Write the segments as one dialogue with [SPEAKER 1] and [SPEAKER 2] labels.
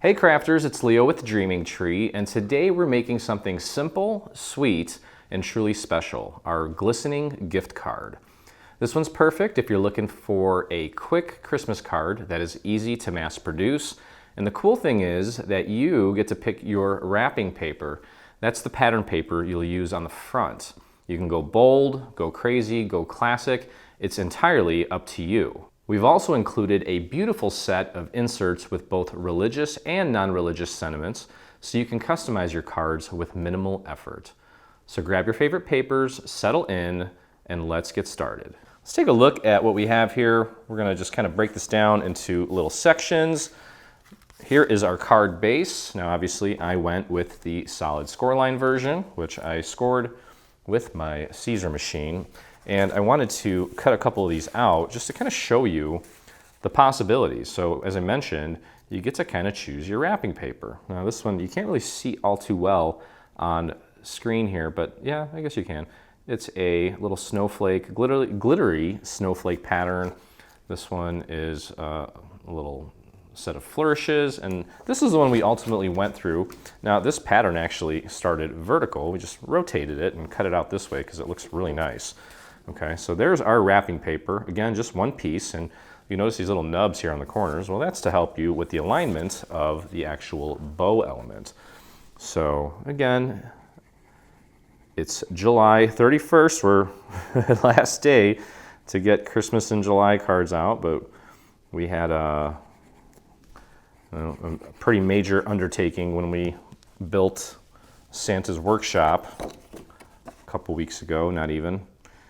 [SPEAKER 1] Hey crafters, it's Leo with Dreaming Tree, and today we're making something simple, sweet, and truly special, our Glistening gift card. This one's perfect if you're looking for a quick Christmas card that is easy to mass produce. And the cool thing is that you get to pick your wrapping paper. That's the pattern paper you'll use on the front. You can go bold, go crazy, go classic. It's entirely up to you. We've also included a beautiful set of inserts with both religious and non-religious sentiments, so you can customize your cards with minimal effort. So grab your favorite papers, settle in, and let's get started. Let's take a look at what we have here. We're gonna just kind of break this down into little sections. Here is our card base. Now obviously I went with the solid scoreline version, which I scored with my Caesar machine. And I wanted to cut a couple of these out just to kind of show you the possibilities. So as I mentioned, you get to kind of choose your wrapping paper. Now this one, you can't really see all too well on screen here, but yeah, I guess you can. It's a little snowflake, glittery snowflake pattern. This one is a little set of flourishes, and this is the one we ultimately went through. Now this pattern actually started vertical. We just rotated it and cut it out this way because it looks really nice. Okay, so there's our wrapping paper. Again, just one piece, and you notice these little nubs here on the corners. Well, that's to help you with the alignment of the actual bow element. So again, it's July 31st. We're last day to get Christmas in July cards out, but we had a pretty major undertaking when we built Santa's workshop a couple weeks ago, not even.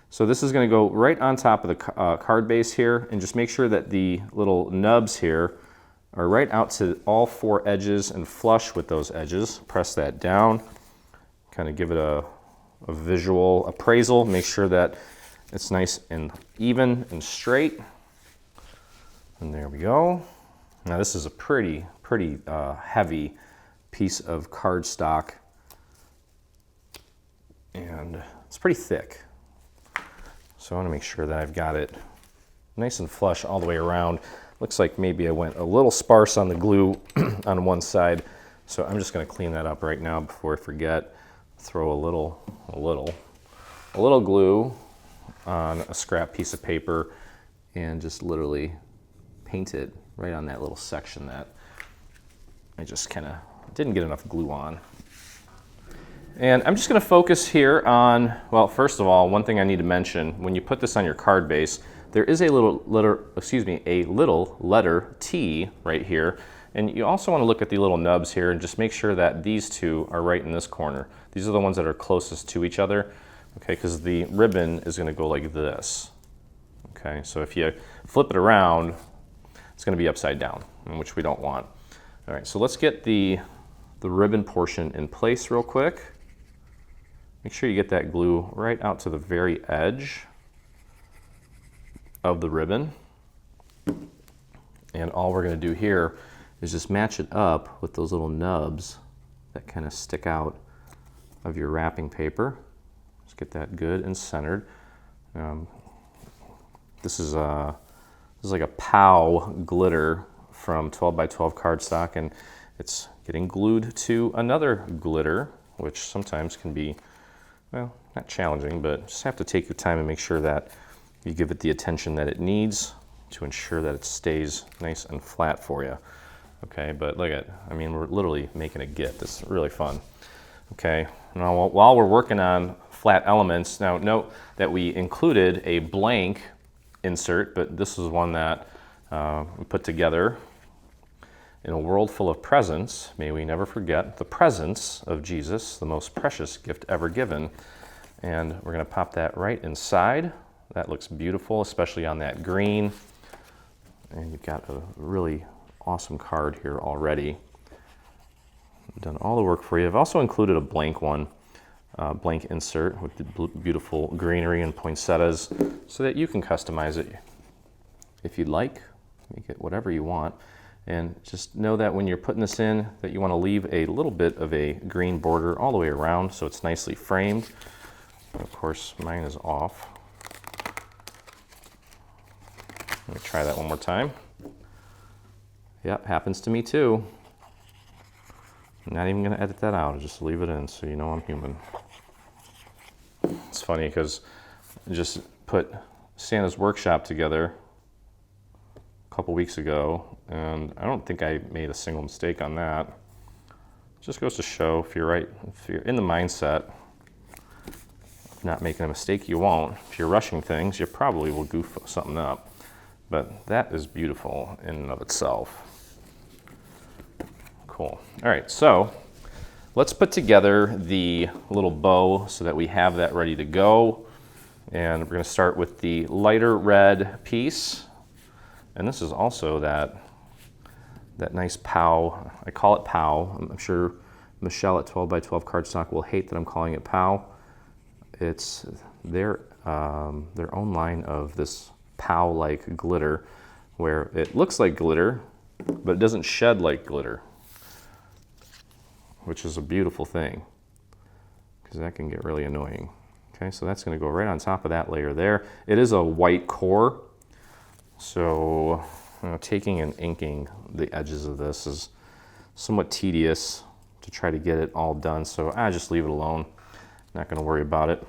[SPEAKER 1] So this is going to go right on top of the card base here, and just make sure that the little nubs here are right out to all four edges and flush with those edges. Press that down, kind of give it a visual appraisal, make sure that it's nice and even and straight. And there we go. Now this is a pretty heavy piece of cardstock, and it's pretty thick. So I want to make sure that I've got it nice and flush all the way around. Looks like maybe I went a little sparse on the glue on one side. So I'm just going to clean that up right now before I forget. Throw a little glue on a scrap piece of paper and just literally paint it right on that little section that I just kind of didn't get enough glue on. And I'm just going to focus here on, well, first of all, one thing I need to mention, when you put this on your card base, there is a little letter T right here. And you also want to look at the little nubs here and just make sure that these two are right in this corner. These are the ones that are closest to each other, okay, because the ribbon is going to go like this. Okay, so if you flip it around, it's going to be upside down, which we don't want. All right, so let's get the ribbon portion in place real quick. Make sure you get that glue right out to the very edge of the ribbon. And all we're going to do here is just match it up with those little nubs that kind of stick out of your wrapping paper. Just get that good and centered. This is like a POW glitter from 12 by 12 cardstock, and it's getting glued to another glitter, which sometimes can be, well, not challenging, but just have to take your time and make sure that you give it the attention that it needs to ensure that it stays nice and flat for you. Okay, but look at, I mean, we're literally making a gift. It's really fun. Okay, now while we're working on flat elements, now note that we included a blank insert, but this is one that we put together. In a world full of presents, may we never forget the presence of Jesus, the most precious gift ever given. And we're going to pop that right inside. That looks beautiful, especially on that green. And you've got a really awesome card here already. I've done all the work for you. I've also included a blank one, blank insert with the beautiful greenery and poinsettias so that you can customize it if you'd like. Make it whatever you want. And just know that when you're putting this in, that you want to leave a little bit of a green border all the way around so it's nicely framed. And of course, mine is off. Let me try that one more time. Yep, happens to me too. I'm not even gonna edit that out, I'll just leave it in so you know I'm human. It's funny because I just put Santa's Workshop together a couple weeks ago, and I don't think I made a single mistake on that. It just goes to show if you're in the mindset of not making a mistake, you won't. If you're rushing things, you probably will goof something up. But that is beautiful in and of itself. Cool. All right, so let's put together the little bow so that we have that ready to go. And we're going to start with the lighter red piece. And this is also that nice POW. I call it POW. I'm sure Michelle at 12 by 12 cardstock will hate that I'm calling it POW. It's their own line of this POW-like glitter where it looks like glitter, but it doesn't shed like glitter, which is a beautiful thing because that can get really annoying. Okay, so that's going to go right on top of that layer there. It is a white core, so taking and inking the edges of this is somewhat tedious to try to get it all done, so I just leave it alone. Not going to worry about it.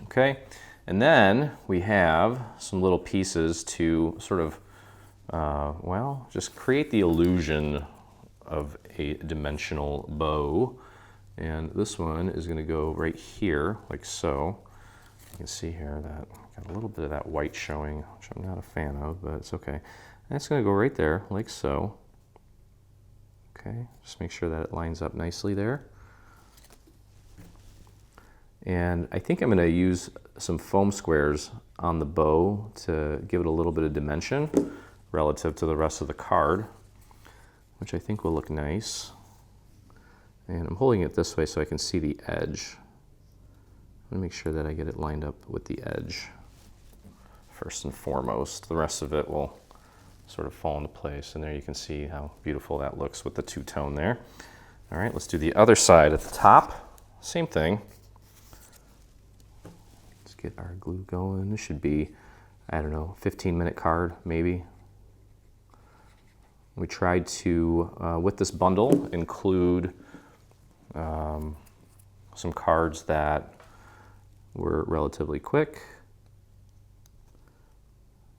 [SPEAKER 1] Okay, and then we have some little pieces to sort of, well, just create the illusion of a dimensional bow. And this one is going to go right here, like so. You can see here that got a little bit of that white showing, which I'm not a fan of, but it's okay. And it's going to go right there, like so. Okay, just make sure that it lines up nicely there. And I think I'm going to use some foam squares on the bow to give it a little bit of dimension relative to the rest of the card, which I think will look nice. And I'm holding it this way so I can see the edge. I'm going to make sure that I get it lined up with the edge first and foremost. The rest of it will sort of fall into place, and there you can see how beautiful that looks with the two-tone there. All right, let's do the other side at the top. Same thing. Let's get our glue going. This should be, I don't know, 15-minute card maybe. We tried to, with this bundle, include some cards that were relatively quick.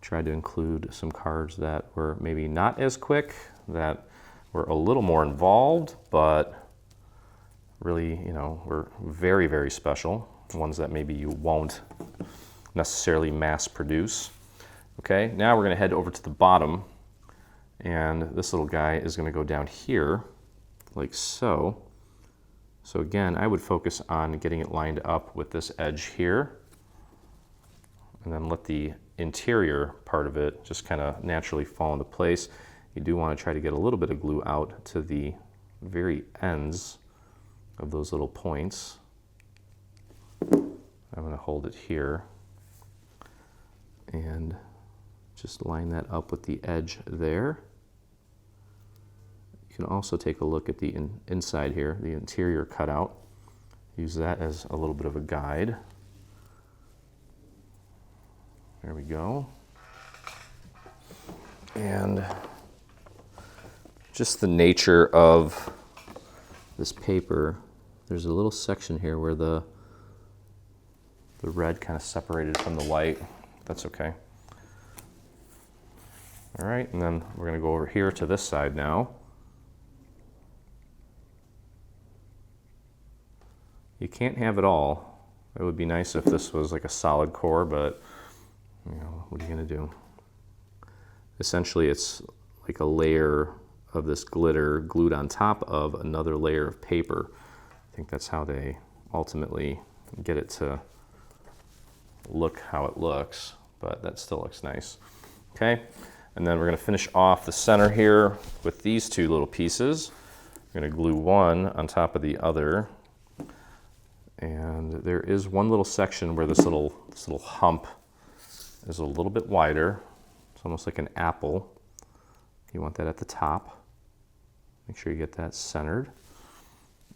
[SPEAKER 1] Tried to include some cards that were maybe not as quick, that were a little more involved, but really, you know, were very, very special. Ones that maybe you won't necessarily mass produce. Okay, now we're going to head over to the bottom, and this little guy is going to go down here, like so. So again, I would focus on getting it lined up with this edge here, and then let the interior part of it just kind of naturally fall into place. You do want to try to get a little bit of glue out to the very ends of those little points. I'm going to hold it here and just line that up with the edge there. You can also take a look at the inside here, the interior cutout. Use that as a little bit of a guide. There we go. And just the nature of this paper, there's a little section here where the red kind of separated from the white. That's okay. All right, and then we're going to go over here to this side now. You can't have it all. It would be nice if this was like a solid core, but you know, what are you going to do? Essentially, it's like a layer of this glitter glued on top of another layer of paper. I think that's how they ultimately get it to look how it looks, but that still looks nice. Okay, and then we're going to finish off the center here with these two little pieces. We're going to glue one on top of the other, and there is one little section where this little hump is a little bit wider. It's almost like an apple. You want that at the top. Make sure you get that centered,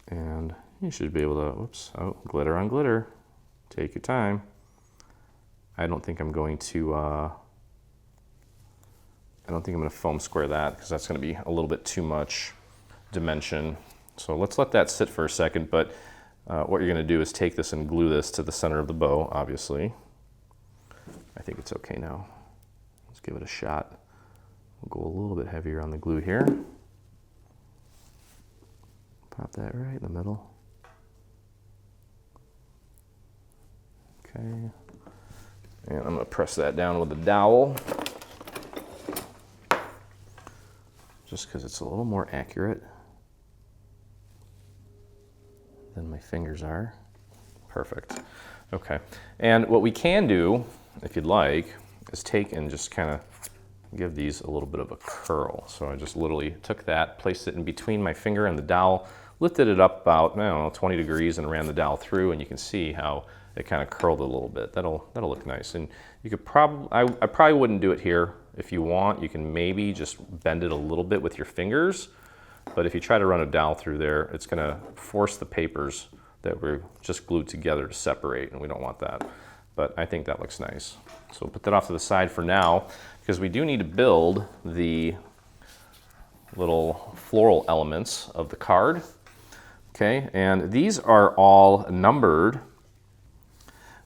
[SPEAKER 1] and you should be able to, whoops, oh, glitter on glitter. Take your time. I don't think I'm going to foam square that because that's going to be a little bit too much dimension. So let's let that sit for a second, but what you're gonna do is take this and glue this to the center of the bow, obviously. I think it's okay now. Let's give it a shot. We'll go a little bit heavier on the glue here. Pop that right in the middle. Okay. And I'm gonna press that down with a dowel, just because it's a little more accurate than my fingers are. Perfect. Okay. And what we can do, if you'd like, is take and just kind of give these a little bit of a curl. So I just literally took that, placed it in between my finger and the dowel, lifted it up about, I don't know, 20 degrees and ran the dowel through, and you can see how it kind of curled a little bit. That'll look nice. And you could probably, I probably wouldn't do it here. If you want, you can maybe just bend it a little bit with your fingers, but if you try to run a dowel through there, it's gonna force the papers that were just glued together to separate, and we don't want that. But I think that looks nice. So we'll put that off to the side for now, because we do need to build the little floral elements of the card. Okay, and these are all numbered.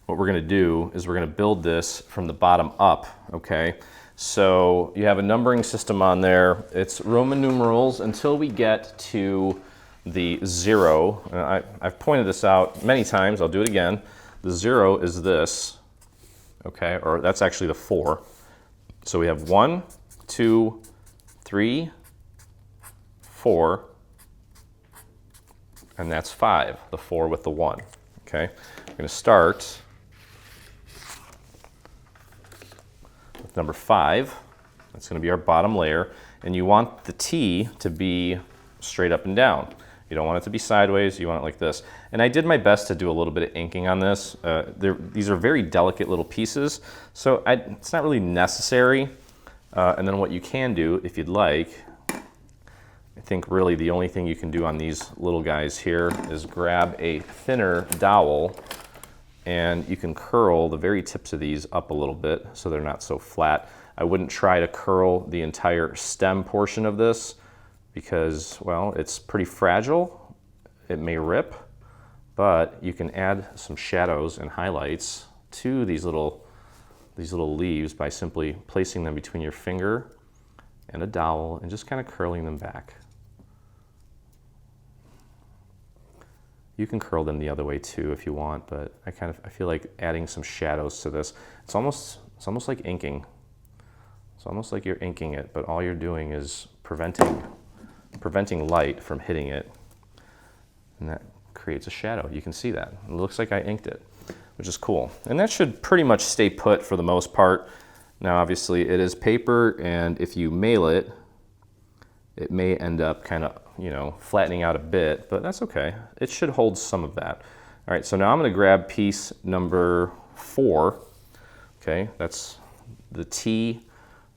[SPEAKER 1] What we're gonna do is we're gonna build this from the bottom up, okay? So you have a numbering system on there. It's Roman numerals until we get to the 0. I've pointed this out many times, I'll do it again. The 0 is this, okay? Or that's actually the 4. So we have 1, 2, 3, 4, and that's 5, the 4 with the 1, okay? We're gonna start with number 5. That's gonna be our bottom layer, and you want the T to be straight up and down. You don't want it to be sideways, you want it like this. And I did my best to do a little bit of inking on this. These are very delicate little pieces, so it's not really necessary. And then what you can do, if you'd like, I think really the only thing you can do on these little guys here is grab a thinner dowel, and you can curl the very tips of these up a little bit so they're not so flat. I wouldn't try to curl the entire stem portion of this because, well, it's pretty fragile. It may rip, but you can add some shadows and highlights to these little leaves by simply placing them between your finger and a dowel and just kind of curling them back. You can curl them the other way too if you want, but I feel like adding some shadows to this. It's almost like inking. It's almost like you're inking it, but all you're doing is preventing light from hitting it, and that creates a shadow. You can see that. It looks like I inked it, which is cool. And that should pretty much stay put for the most part. Now, obviously, it is paper, and if you mail it, it may end up kind of, you know, flattening out a bit, but that's okay. It should hold some of that. All right, so now I'm gonna grab piece number 4. Okay, that's the T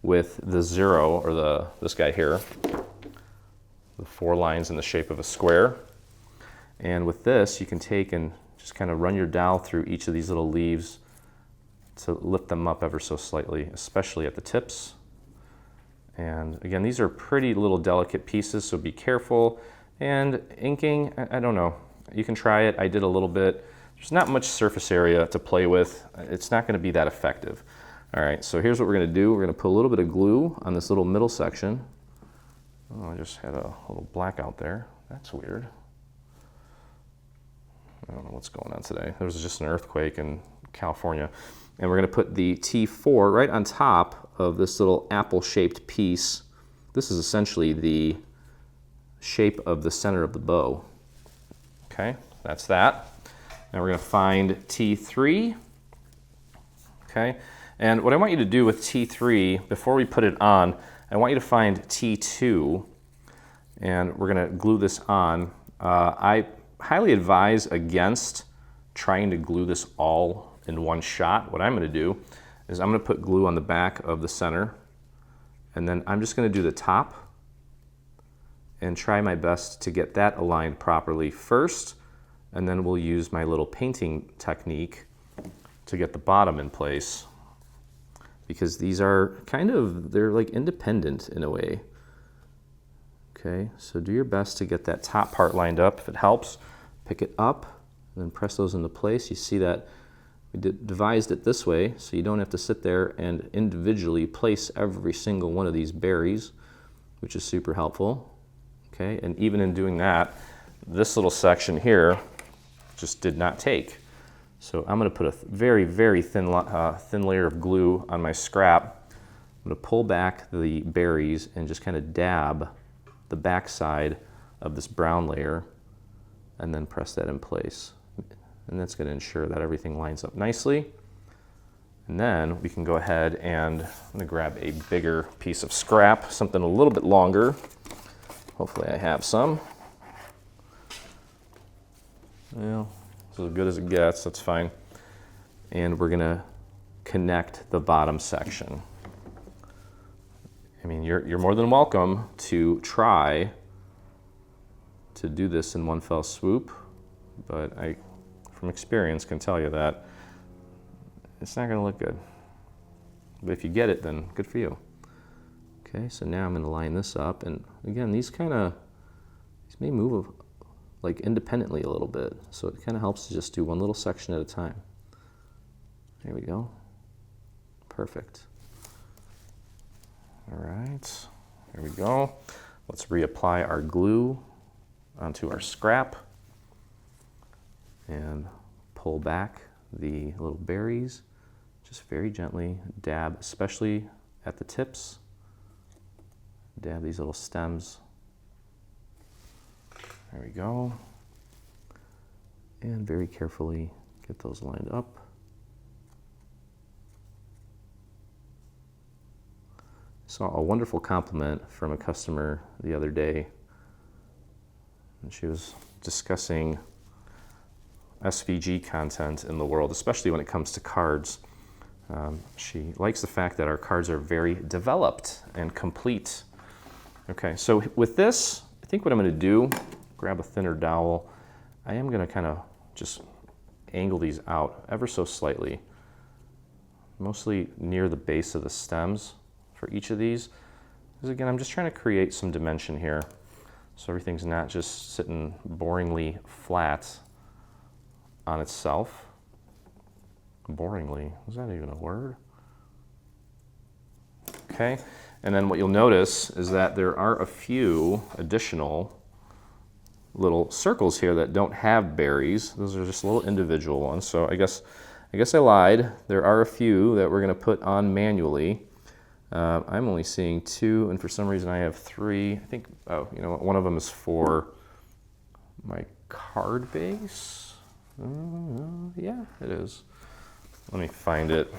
[SPEAKER 1] with the 0, or this guy here, the 4 lines in the shape of a square. And with this, you can take and just kind of run your dowel through each of these little leaves to lift them up ever so slightly, especially at the tips. And again, these are pretty little delicate pieces, so be careful. And inking, I don't know, you can try it. I did a little bit. There's not much surface area to play with. It's not gonna be that effective. All right, so here's what we're gonna do. We're gonna put a little bit of glue on this little middle section. Oh, I just had a little blackout there. That's weird. I don't know what's going on today. There was just an earthquake in California. And we're gonna put the T4 right on top of this little apple-shaped piece. This is essentially the shape of the center of the bow. Okay, that's that. Now we're gonna find T3. Okay, and what I want you to do with T3, before we put it on, I want you to find T2, and we're gonna glue this on. I highly advise against trying to glue this all in one shot. What I'm gonna do is I'm gonna put glue on the back of the center, and then I'm just gonna do the top and try my best to get that aligned properly first, and then we'll use my little painting technique to get the bottom in place, because these are they're like independent in a way. Okay, so do your best to get that top part lined up. If it helps, pick it up and then press those into place. You see that we devised it this way so you don't have to sit there and individually place every single one of these berries, which is super helpful. Okay, and even in doing that, this little section here just did not take. So I'm going to put a very, very thin layer of glue on my scrap. I'm going to pull back the berries and just kind of dab the back side of this brown layer and then press that in place. And that's going to ensure that everything lines up nicely. And then we can go ahead and I'm going to grab a bigger piece of scrap, something a little bit longer. Hopefully I have some. Well, it's as good as it gets, that's fine. And we're going to connect the bottom section. I mean, you're more than welcome to try to do this in one fell swoop, but I, from experience, can tell you that it's not going to look good. But if you get it, then good for you. Okay, so now I'm going to line this up, and again, these may move like independently a little bit, so it kind of helps to just do one little section at a time. There we go. Perfect. All right, here we go. Let's reapply our glue onto our scrap and pull back the little berries. Just very gently dab, especially at the tips. Dab these little stems. There we go. And very carefully get those lined up. Saw a wonderful compliment from a customer the other day, and she was discussing SVG content in the world, especially when it comes to cards. She likes the fact that our cards are very developed and complete. Okay, so with this, I think what I'm going to do, grab a thinner dowel. I am going to kind of just angle these out ever so slightly, mostly near the base of the stems for each of these. Because again, I'm just trying to create some dimension here, so everything's not just sitting boringly flat on itself. Boringly, is that even a word? Okay, and then what you'll notice is that there are a few additional little circles here that don't have berries. Those are just little individual ones. So I guess I lied. There are a few that we're going to put on manually. I'm only seeing 2, and for some reason I have 3. I think, oh, you know what, one of them is for my card base. Yeah, it is. Let me find it.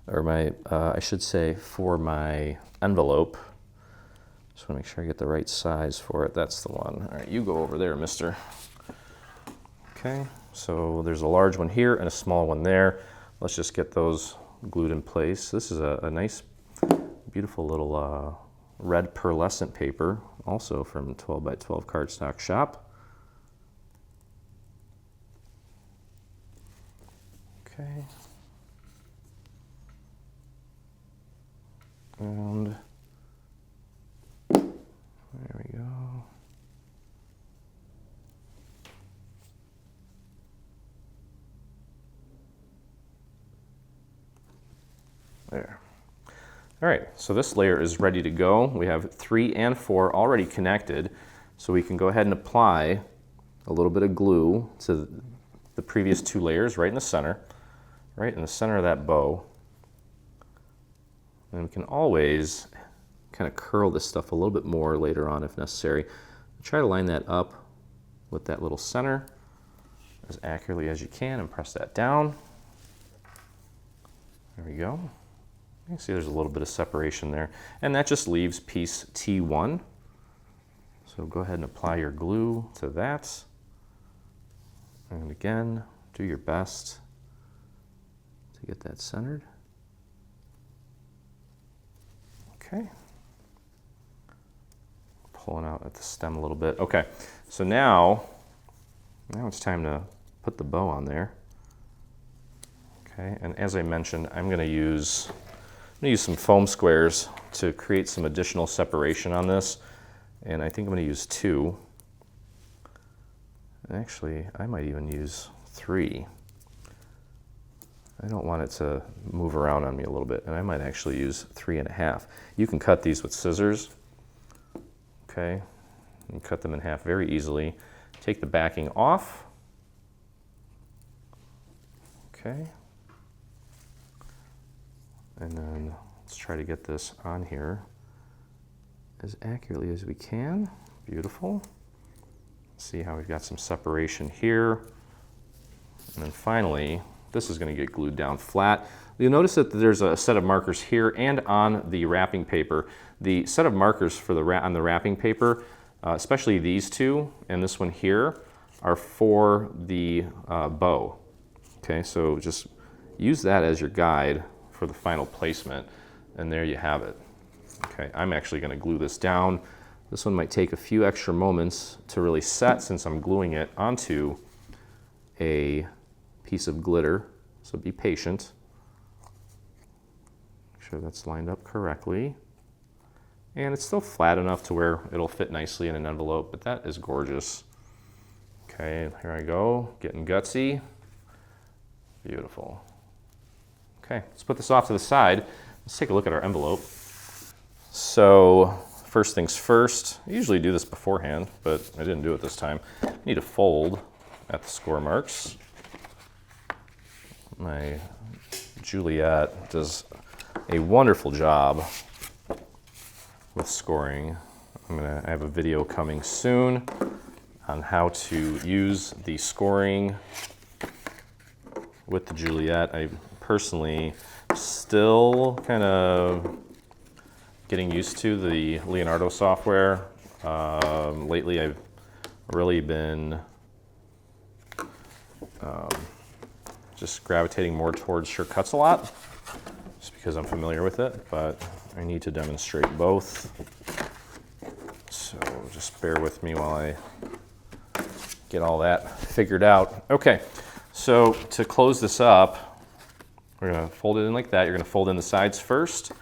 [SPEAKER 1] Or my, I should say, for my envelope. Just want to make sure I get the right size for it. That's the one. All right, you go over there, mister. Okay, so there's a large one here and a small one there. Let's just get those glued in place. This is a nice, beautiful little red pearlescent paper, also from 12 by 12 Cardstock Shop. Okay. And there we go. There. All right, so this layer is ready to go. We have 3 and 4 already connected, so we can go ahead and apply a little bit of glue to the previous 2 layers right in the center of that bow. And we can always kind of curl this stuff a little bit more later on if necessary. Try to line that up with that little center as accurately as you can and press that down. There we go. You can see there's a little bit of separation there. And that just leaves piece T1. So go ahead and apply your glue to that. And again, do your best to get that centered. Okay. Pulling out at the stem a little bit. Okay, so now it's time to put the bow on there. Okay, and as I mentioned, I'm going to use going to use some foam squares to create some additional separation on this. And I think I'm going to use 2. Actually, I might even use 3. I don't want it to move around on me a little bit, and I might actually use 3.5. You can cut these with scissors, okay? You can cut them in half very easily. Take the backing off, okay? And then let's try to get this on here as accurately as we can. Beautiful. See how we've got some separation here. And then finally, this is going to get glued down flat. You'll notice that there's a set of markers here and on the wrapping paper. The set of markers for on the wrapping paper, especially these two and this one here, are for the bow. Okay, so just use that as your guide for the final placement, and there you have it. Okay, I'm actually going to glue this down. This one might take a few extra moments to really set since I'm gluing it onto a piece of glitter, so be patient. Make sure that's lined up correctly. And it's still flat enough to where it'll fit nicely in an envelope, but that is gorgeous. Okay, here I go, getting gutsy. Beautiful. Okay, let's put this off to the side. Let's take a look at our envelope. So, first things first, I usually do this beforehand, but I didn't do it this time. I need to fold at the score marks. My Juliet does a wonderful job with scoring. I have a video coming soon on how to use the scoring with the Juliet. I personally still kind of getting used to the Leonardo software. Lately I've really been just gravitating more towards Sure Cuts a lot, just because I'm familiar with it, but I need to demonstrate both. So just bear with me while I get all that figured out. Okay, so to close this up, we're gonna fold it in like that. You're gonna fold in the sides first,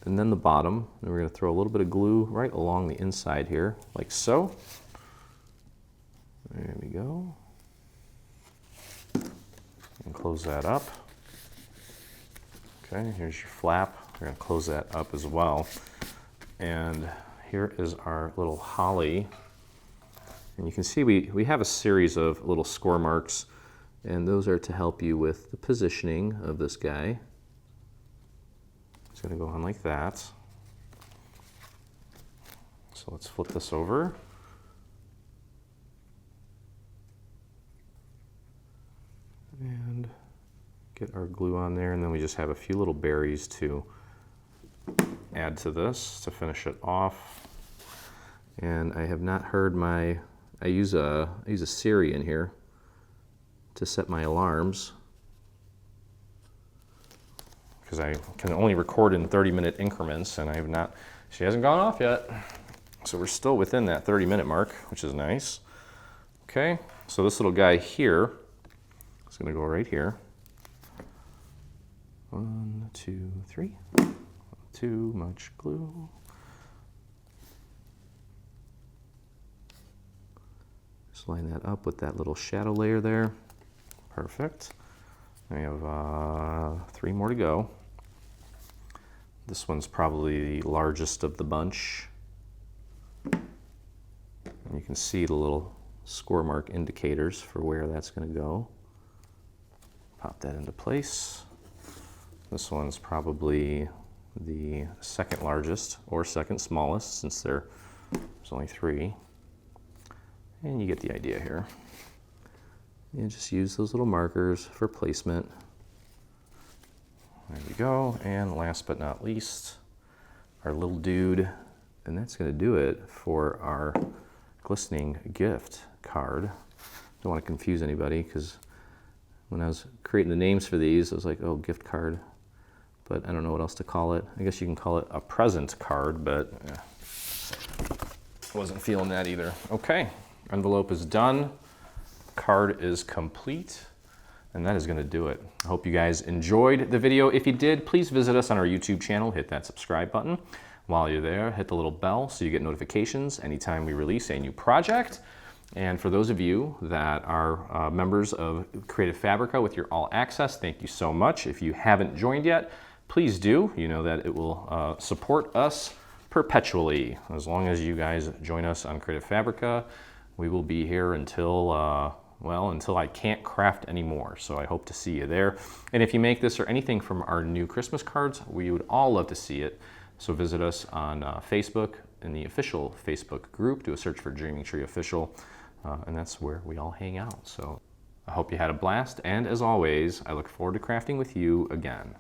[SPEAKER 1] and then the bottom. And we're gonna throw a little bit of glue right along the inside here, like so. There we go. And close that up. Okay, here's your flap. We're gonna close that up as well. And here is our little holly. And you can see we have a series of little score marks, and those are to help you with the positioning of this guy. It's gonna go on like that. So let's flip this over. And get our glue on there, and then we just have a few little berries to add to this to finish it off. And I have not heard I use a Siri in here to set my alarms, because I can only record in 30-minute increments, and she hasn't gone off yet. So we're still within that 30-minute mark, which is nice. Okay, so this little guy here is gonna go right here. 1, 2, 3. Too much glue. Just line that up with that little shadow layer there. Perfect. We have 3 more to go. This one's probably the largest of the bunch. And you can see the little score mark indicators for where that's going to go. Pop that into place. This one's probably the second largest or second smallest, since there's only 3. And you get the idea here. And just use those little markers for placement. There we go. And last but not least, our little dude. And that's going to do it for our Glistening gift card. Don't want to confuse anybody, because when I was creating the names for these, I was like, oh, gift card. But I don't know what else to call it. I guess you can call it a present card, but I wasn't feeling that either. Okay, envelope is done. Card is complete. And that is going to do it. I hope you guys enjoyed the video. If you did, please visit us on our YouTube channel. Hit that subscribe button. While you're there, hit the little bell so you get notifications anytime we release a new project. And for those of you that are members of Creative Fabrica with your All Access, thank you so much. If you haven't joined yet, please do. You know that it will support us perpetually. As long as you guys join us on Creative Fabrica, we will be here until, well, until I can't craft anymore. So I hope to see you there. And if you make this or anything from our new Christmas cards, we would all love to see it. So visit us on Facebook in the official Facebook group. Do a search for Dreaming Tree Official, and that's where we all hang out. So I hope you had a blast, and as always, I look forward to crafting with you again.